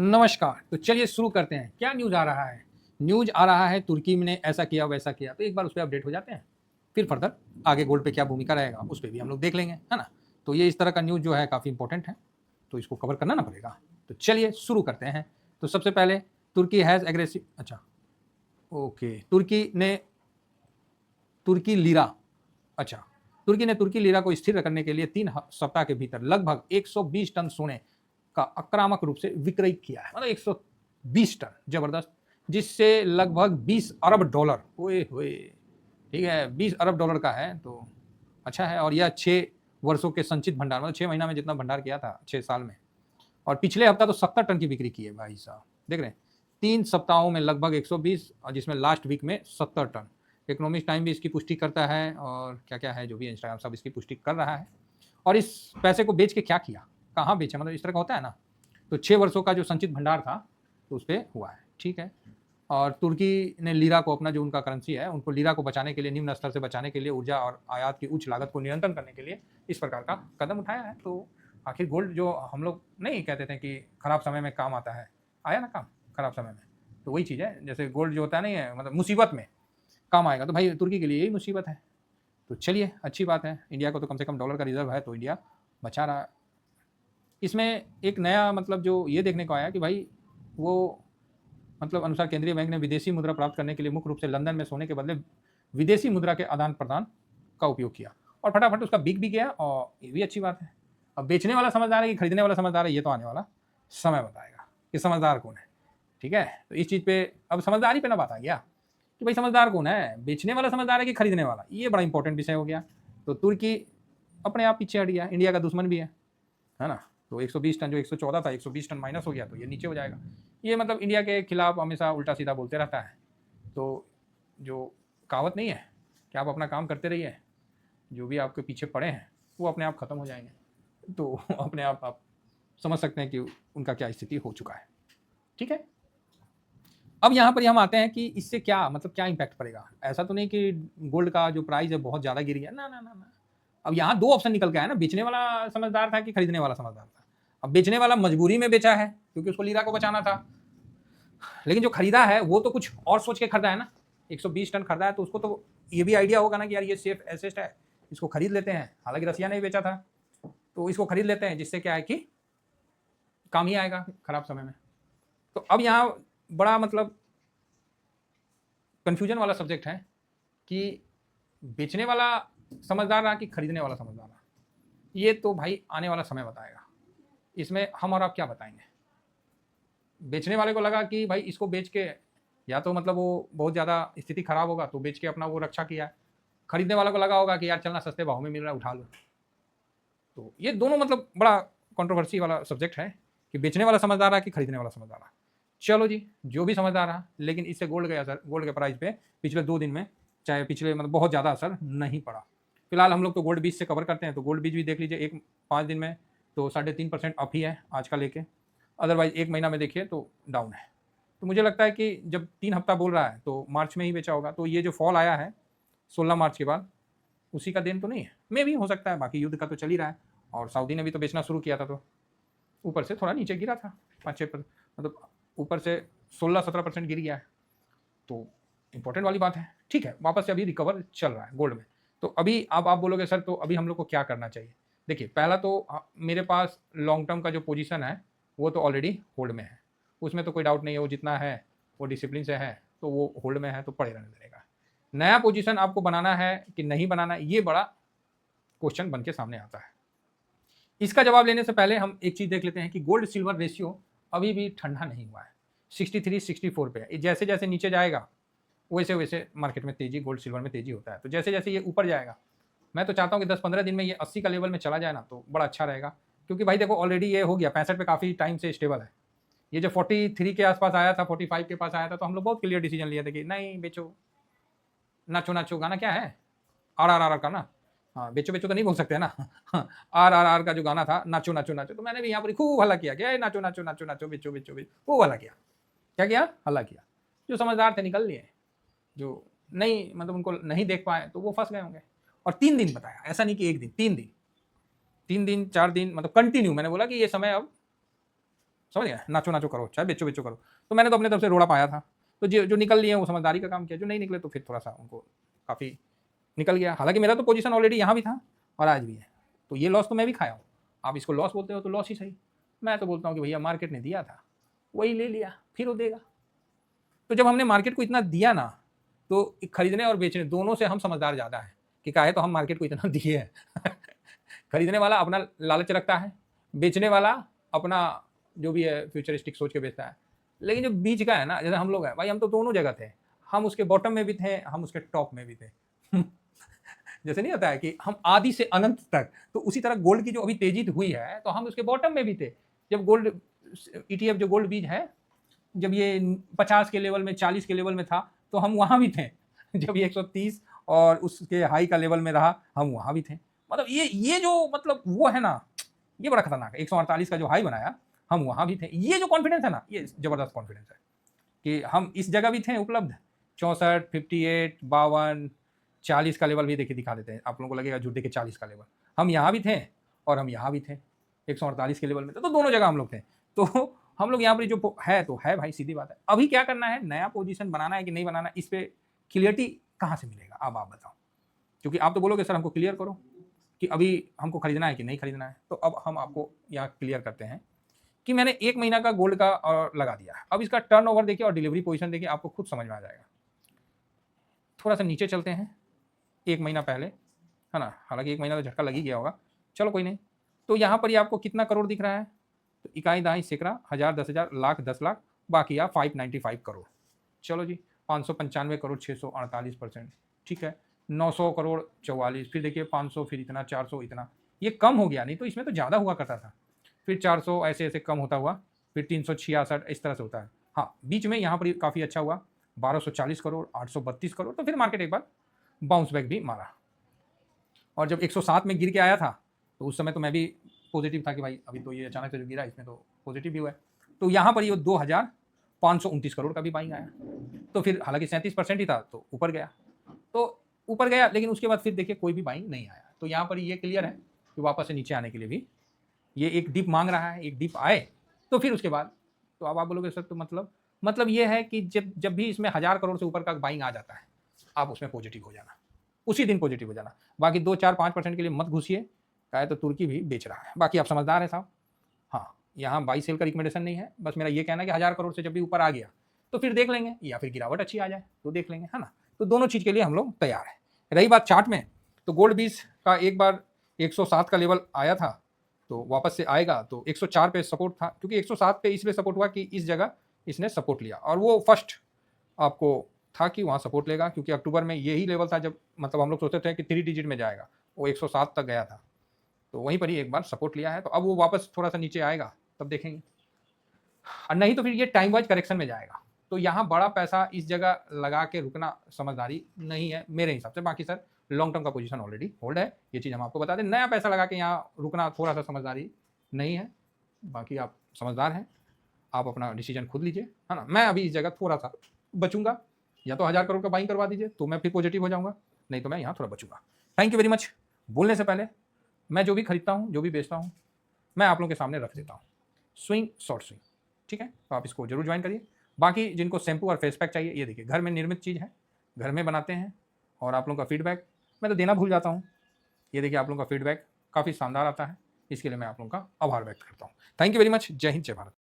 नमस्कार। तो चलिए शुरू करते हैं। क्या न्यूज़ आ रहा है? न्यूज़ आ रहा है तुर्की ने ऐसा किया, वैसा किया। तो एक बार उस पे अपडेट हो जाते हैं। फिर फर्दर आगे गोल्ड पे क्या भूमिका रहेगा, उस पे भी हम लोग देख लेंगे, है ना? तो ये इस तरह का न्यूज़ जो है काफ़ी इंपॉर्टेंट है, तो इसको कवर करना ना पड़ेगा। तो चलिए शुरू करते हैं। तो सबसे पहले तुर्की हैज़ एग्रेसिव अच्छा, ओके। तुर्की लीरा अच्छा, तुर्की ने तुर्की लीरा को स्थिर करने के लिए 3 सप्ताह के भीतर लगभग 120 टन सोने का आक्रामक रूप से विक्रय किया है। मतलब 120 टन, जबरदस्त। जिससे लगभग 20 अरब डॉलर, ओए होए, ठीक है, 20 अरब डॉलर का है, तो अच्छा है। और यह 6 वर्षों के संचित भंडार, मतलब 6 महीना में जितना भंडार किया था 6 साल में। और पिछले हफ्ता तो 70 टन की बिक्री की है भाई साहब, देख रहे हैं। 3 सप्ताहों में लगभग 120, और जिसमें लास्ट वीक में 70 टन। इकोनॉमिक टाइम भी इसकी पुष्टि करता है, और क्या-क्या है जो भी इंस्टाग्राम सब इसकी पुष्टि कर रहा है। और इस पैसे को बेच के क्या किया? कहाँ बेचा? मतलब इस तरह का होता है ना। तो 6 वर्षों का जो संचित भंडार था, तो उस पे हुआ है, ठीक है। और तुर्की ने लीरा को, अपना जो उनका करेंसी है, उनको लीरा को बचाने के लिए, निम्न स्तर से बचाने के लिए, ऊर्जा और आयात की उच्च लागत को नियंत्रण करने के लिए इस प्रकार का कदम उठाया है। तो आखिर गोल्ड जो हम लोग नहीं कहते थे कि खराब समय में काम आता है, आया ना काम खराब समय में। तो वही चीज़ है, जैसे गोल्ड जो होता है नहीं है, मतलब मुसीबत में काम आएगा, तो भाई तुर्की के लिए यही मुसीबत है। तो चलिए अच्छी बात है, इंडिया को तो कम से कम डॉलर का रिजर्व है, तो इंडिया बचा रहा है। इसमें एक नया मतलब जो ये देखने को आया कि भाई वो, मतलब अनुसार केंद्रीय बैंक ने विदेशी मुद्रा प्राप्त करने के लिए मुख्य रूप से लंदन में सोने के बदले विदेशी मुद्रा के आदान प्रदान का उपयोग किया, और फटाफट उसका बिक भी गया, और ये भी अच्छी बात है। अब बेचने वाला समझदार है कि खरीदने वाला समझदार है, ये तो आने वाला समय बताएगा कि समझदार कौन है, ठीक है। तो इस चीज़ पे अब समझदारी पे ना बात आ गया कि भाई समझदार कौन है, बेचने वाला समझदार है कि खरीदने वाला, ये बड़ा इंपॉर्टेंट विषय हो गया। तो तुर्की अपने आप पीछे हट गया, इंडिया का दुश्मन भी है ना। तो 120 टन जो 114 था, 120 टन माइनस हो गया, तो ये नीचे हो जाएगा। ये मतलब इंडिया के खिलाफ हमेशा उल्टा सीधा बोलते रहता है। तो जो कहावत नहीं है कि आप अपना काम करते रहिए, जो भी आपके पीछे पड़े हैं वो अपने आप खत्म हो जाएंगे। तो अपने आप समझ सकते हैं कि उनका क्या स्थिति हो चुका है, ठीक है। अब यहाँ पर हम आते हैं कि इससे क्या मतलब क्या इम्पैक्ट पड़ेगा। ऐसा तो नहीं कि गोल्ड का जो प्राइस है बहुत ज़्यादा गिर गया, ना ना ना ना। अब यहाँ 2 ऑप्शन निकल के आया ना, बेचने वाला समझदार था कि खरीदने वाला समझदार था। अब बेचने वाला मजबूरी में बेचा है क्योंकि उसको लीरा को बचाना था, लेकिन जो खरीदा है वो तो कुछ और सोच के खरीदा है ना। 120 टन खरीदा है, तो उसको तो ये भी आइडिया होगा ना कि यार ये सेफ एसेट है, इसको खरीद लेते हैं। हालांकि रसिया ने भी बेचा था, तो इसको खरीद लेते हैं, जिससे क्या है कि काम ही आएगा खराब समय में। तो अब यहाँ बड़ा मतलब कंफ्यूजन वाला सब्जेक्ट है कि बेचने वाला समझदार रहा कि खरीदने वाला समझदार रहा। ये तो भाई आने वाला समय बताएगा। इसमें हम और आप क्या बताएंगे। बेचने वाले को लगा कि भाई इसको बेच के, या तो मतलब वो बहुत ज़्यादा स्थिति खराब होगा तो बेच के अपना वो रक्षा किया है। खरीदने वाले को लगा होगा कि यार चलना सस्ते भाव में मिल रहा है, उठा लो। तो ये दोनों मतलब बड़ा कंट्रोवर्सी वाला सब्जेक्ट है कि बेचने वाला समझदार रहा कि खरीदने वाला समझदार रहा। चलो जी, जो भी समझदार रहा, लेकिन इससे गोल्ड के असर, गोल्ड के प्राइस पे पिछले 2 दिन में, चाहे पिछले मतलब बहुत ज़्यादा असर नहीं पड़ा। फिलहाल हम लोग तो गोल्ड बीच से कवर करते हैं, तो गोल्ड बीच भी देख लीजिए, एक 5 दिन में तो 3.5% अप ही है आज का लेके। अदरवाइज 1 महीना में देखिए तो डाउन है। तो मुझे लगता है कि जब 3 हफ्ता बोल रहा है तो मार्च में ही बेचा होगा। तो ये जो फॉल आया है 16 मार्च के बाद, उसी का देन तो नहीं है, मे भी हो सकता है। बाकी युद्ध का तो चल ही रहा है, और सऊदी ने भी तो बेचना शुरू किया था, तो ऊपर से थोड़ा नीचे गिरा था 5-6%, मतलब ऊपर से 16-17% गिर गया है। तो इंपॉर्टेंट वाली बात है, ठीक है। वापस से अभी रिकवर चल रहा है गोल्ड में। तो अभी अब आप बोलोगे सर तो अभी हम लोग को क्या करना चाहिए। देखिए पहला तो मेरे पास लॉन्ग टर्म का जो पोजीशन है वो तो ऑलरेडी होल्ड में है, उसमें तो कोई डाउट नहीं है। वो जितना है वो डिसिप्लिन से है, तो वो होल्ड में है, तो पड़े रहने देगा। नया पोजीशन आपको बनाना है कि नहीं बनाना है, ये बड़ा क्वेश्चन बन के सामने आता है। इसका जवाब लेने से पहले हम एक चीज़ देख लेते हैं कि गोल्ड सिल्वर रेशियो अभी भी ठंडा नहीं हुआ है, 63-64 पे है। जैसे जैसे नीचे जाएगा वैसे वैसे मार्केट में तेजी, गोल्ड सिल्वर में तेजी होता है। तो जैसे जैसे ये ऊपर जाएगा, मैं तो चाहता हूँ कि 10-15 दिन में ये 80 का लेवल में चला जाए ना, तो बड़ा अच्छा रहेगा। क्योंकि भाई देखो ऑलरेडी ये हो गया 65 पे, काफ़ी टाइम से स्टेबल है। ये जो 43 के आसपास आया था, 45 के पास आया था, तो हम लोग बहुत क्लियर डिसीजन लिए थे कि नहीं बेचो, नाचो नाचो। गाना क्या है, RRR का ना, हाँ बेचो बेचो तो नहीं बोल सकते ना। RRR का जो गाना था, नाचो नाचो नाचो, तो मैंने भी यहाँ पर खूब हल्ला किया कि नाचो नाचो नाचो नाचो, बेचो बेचो बेचो, खूब हल्ला किया। क्या किया, हल्ला किया। जो समझदार थे निकल लिए, जो नहीं मतलब उनको नहीं देख पाए तो वो फंस गए होंगे। और 3 दिन बताया, ऐसा नहीं कि एक दिन, 3 दिन, 3 दिन 4 दिन, मतलब कंटिन्यू मैंने बोला कि ये समय अब समझ गए, नाचो नाचो करो, चाहे बेचो बेचो करो। तो मैंने तो अपने तरफ से रोड़ा पाया था। तो जो निकल लिए वो समझदारी का काम किया, जो नहीं निकले तो फिर थोड़ा सा उनको काफ़ी निकल गया। हालांकि मेरा तो पोजीशन ऑलरेडी यहाँ भी था और आज भी है, तो ये लॉस तो मैं भी खाया हूँ। आप इसको लॉस बोलते हो तो लॉस ही सही, मैं तो बोलता हूँ कि भैया मार्केट ने दिया था वही ले लिया, फिर वो देगा। तो जब हमने मार्केट को इतना दिया ना, तो खरीदने और बेचने दोनों से हम समझदार ज़्यादा हैं कि काहे तो हम मार्केट को इतना दिए हैं। खरीदने वाला अपना लालच रखता है, बेचने वाला अपना जो भी है फ्यूचरिस्टिक सोच के बेचता है। लेकिन जो बीच का है ना, जैसे हम लोग हैं भाई, हम तो दोनों जगह थे, हम उसके बॉटम में भी थे, हम उसके टॉप में भी थे। जैसे नहीं होता है कि हम आदि से अनंत तक, तो उसी तरह गोल्ड की जो अभी तेजी हुई है तो हम उसके बॉटम में भी थे। जब गोल्ड ETF जो गोल्ड बीज है, जब ये 50 के लेवल में 40 के लेवल में था तो हम वहाँ भी थे। जब ये 130 और उसके हाई का लेवल में रहा, हम वहाँ भी थे। मतलब ये जो मतलब वो है ना, ये बड़ा खतरनाक है। 148 का जो हाई बनाया, हम वहाँ भी थे। ये जो कॉन्फिडेंस है ना, ये जबरदस्त कॉन्फिडेंस है कि हम इस जगह भी थे उपलब्ध। 64, 58, 52, 40 का लेवल भी देखिए दिखा देते हैं। आप लोगों को लगेगा झूठ, देखिए 40 का लेवल, हम यहाँ भी थे और हम यहाँ भी थे। 148 के लेवल में थे, तो दोनों जगह हम लोग थे। तो हम लोग यहाँ पर जो है तो है भाई, सीधी बात है। अभी क्या करना है, नया पोजीशन बनाना है कि नहीं बनाना, इस पर क्लियरिटी कहाँ से मिलेगा, अब आप बताओ। क्योंकि आप तो बोलोगे सर हमको क्लियर करो कि अभी हमको खरीदना है कि नहीं खरीदना है। तो अब हम आपको यहाँ क्लियर करते हैं कि मैंने 1 महीना का गोल्ड का और लगा दिया है। अब इसका टर्नओवर देखिए और डिलीवरी पोजीशन देखिए, आपको खुद समझ में आ जाएगा। थोड़ा सा नीचे चलते हैं, 1 महीना पहले, है ना। हालांकि 1 महीना तो झटका लग ही गया होगा, चलो कोई नहीं। तो यहाँ पर ही आपको कितना करोड़ दिख रहा है, तो इकाई दहाई सैकड़ा, 1000, 10,000, लाख, 10 लाख, बाकी आप 595 करोड़। चलो जी, 595 करोड़ 648%, ठीक है। 900 करोड़ 44, फिर देखिए 500, फिर इतना, 400 इतना, ये कम हो गया, नहीं तो इसमें तो ज़्यादा हुआ करता था। फिर 400 ऐसे ऐसे कम होता हुआ, फिर 366, इस तरह से होता है। हाँ, बीच में यहाँ पर काफ़ी अच्छा हुआ, 1240 करोड़, 832 करोड़, तो फिर मार्केट एक बार बाउंस बैक भी मारा। और जब 107 में गिर के आया था, तो उस समय तो मैं भी पॉजिटिव था कि भाई अभी तो ये अचानक से जो गिरा इसमें तो पॉजिटिव भी हुआ है। तो यहाँ पर ये 2529 करोड़ का भी बाइंग आया। तो फिर हालांकि 37% ही था, तो ऊपर गया, तो ऊपर गया, लेकिन उसके बाद फिर देखिए कोई भी बाइंग नहीं आया। तो यहाँ पर ये क्लियर है कि वापस से नीचे आने के लिए भी ये एक डिप मांग रहा है। एक डिप आए तो फिर उसके बाद, तो अब आप बोलोगे सर तो मतलब ये है कि जब भी इसमें 1000 करोड़ से ऊपर का बाइंग आ जाता है, आप उसमें पॉजिटिव हो जाना, उसी दिन पॉजिटिव हो जाना। बाकी 2, 4, 5% के लिए मत घुसिए, कहे तो तुर्की भी बेच रहा है। बाकी आप समझदार हैं साहब। हाँ, यहाँ बाई सेल का रिकमेंडेशन नहीं है, बस मेरा ये कहना है कि 1000 करोड़ से जब भी ऊपर आ गया तो फिर देख लेंगे, या फिर गिरावट अच्छी आ जाए तो देख लेंगे, है ना। तो दोनों चीज़ के लिए हम लोग तैयार हैं। रही बात चार्ट में, तो गोल्ड बीज का एक बार 107 का लेवल आया था, तो वापस से आएगा तो 104 पे सपोर्ट था, क्योंकि 107 पे इसलिए सपोर्ट हुआ कि इस जगह इसने सपोर्ट लिया, और वो फर्स्ट आपको था कि वहाँ सपोर्ट लेगा, क्योंकि अक्टूबर में यही लेवल था जब मतलब हम लोग सोचते थे कि 3 डिजिट में जाएगा, वो 107 तक गया था, तो वहीं पर ही एक बार सपोर्ट लिया है। तो अब वो वापस थोड़ा सा नीचे आएगा तब देखेंगे, और नहीं तो फिर ये टाइम वाइज करेक्शन में जाएगा। तो यहाँ बड़ा पैसा इस जगह लगा के रुकना समझदारी नहीं है मेरे हिसाब से। बाकी सर लॉन्ग टर्म का पोजीशन ऑलरेडी होल्ड है, ये चीज़ हम आपको बता दें। नया पैसा लगा के यहाँ रुकना थोड़ा सा समझदारी नहीं है। बाकी आप समझदार हैं, आप अपना डिसीजन खुद लीजिए, है ना। मैं अभी इस जगह थोड़ा सा बचूंगा, या तो 1000 करोड़ का बाइंग करवा दीजिए तो मैं फिर पॉजिटिव हो जाऊंगा, नहीं तो मैं यहाँ थोड़ा बचूंगा। Thank you very much. बोलने से पहले, मैं जो भी खरीदता हूँ, जो भी बेचता हूँ, मैं आप लोगों के सामने रख देता हूँ, स्विंग शॉर्ट स्विंग, ठीक है। तो आप इसको जरूर ज्वाइन करिए। बाकी जिनको शैम्पू और फेस पैक चाहिए, ये देखिए घर में निर्मित चीज़ है, घर में बनाते हैं, और आप लोगों का फीडबैक मैं तो देना भूल जाता हूँ। ये देखिए आप लोगों का फीडबैक काफ़ी शानदार आता है, इसके लिए मैं आप लोगों का आभार व्यक्त करता हूँ। Thank you very much. जय हिंद, जय भारत।